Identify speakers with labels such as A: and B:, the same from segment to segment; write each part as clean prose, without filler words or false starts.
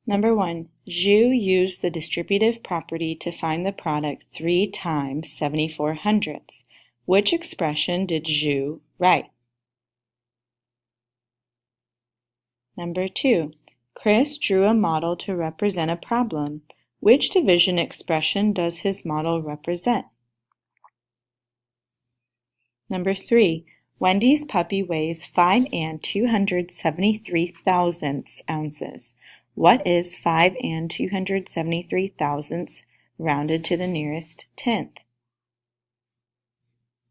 A: Number 1. Zhu used the distributive property to find the product 3 times 74 hundredths. Which expression did Zhu write? Number 2. Chris drew a model to represent a problem. Which division expression does his model represent? Number 3. Wendy's puppy weighs 5 and 273 thousandths ounces. What is 5 and 273 thousandths rounded to the nearest tenth?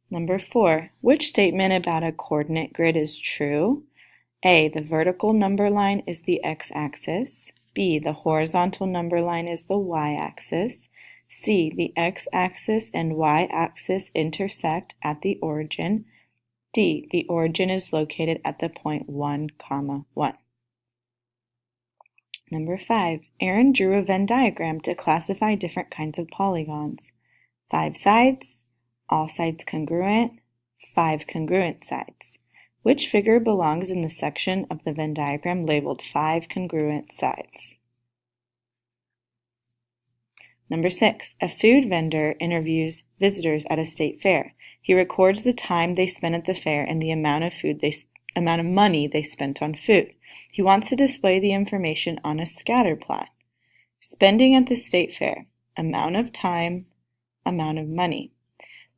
A: Number 4. Which statement about a coordinate grid is true? A. The vertical number line is the x-axis. B. The horizontal number line is the y-axis. C. The x-axis and y-axis intersect at the origin. D. The origin is located at the point 1, 1. Number 5. Aaron drew a Venn diagram to classify different kinds of polygons. 5 sides, all sides congruent, 5 congruent sides. Which figure belongs in the section of the Venn diagram labeled 5 congruent sides? Number 6. A food vendor interviews visitors at a state fair. He records the time they spent at the fair and the amount of money they spent on food. He wants to display the information on a scatter plot. Spending at the state fair, amount of time, amount of money.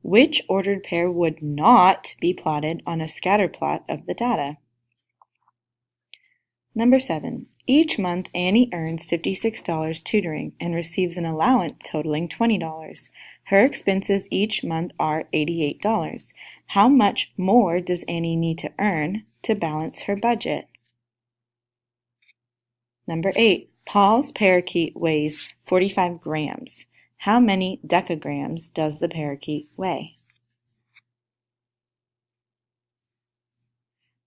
A: Which ordered pair would not be plotted on a scatter plot of the data? Number 7. Each month, Annie earns $56 tutoring and receives an allowance totaling $20. Her expenses each month are $88. How much more does Annie need to earn to balance her budget? Number 8. Paul's parakeet weighs 45 grams. How many decagrams does the parakeet weigh?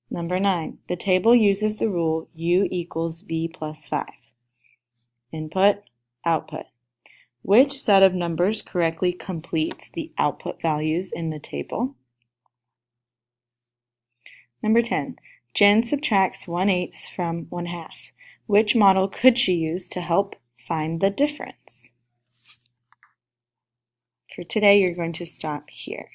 A: Number 9. The table uses the rule U equals V plus 5. Input, output. Which set of numbers correctly completes the output values in the table? Number 10. Jen subtracts 1/8 from 1/2. Which model could she use to help find the difference? For today, you're going to stop here.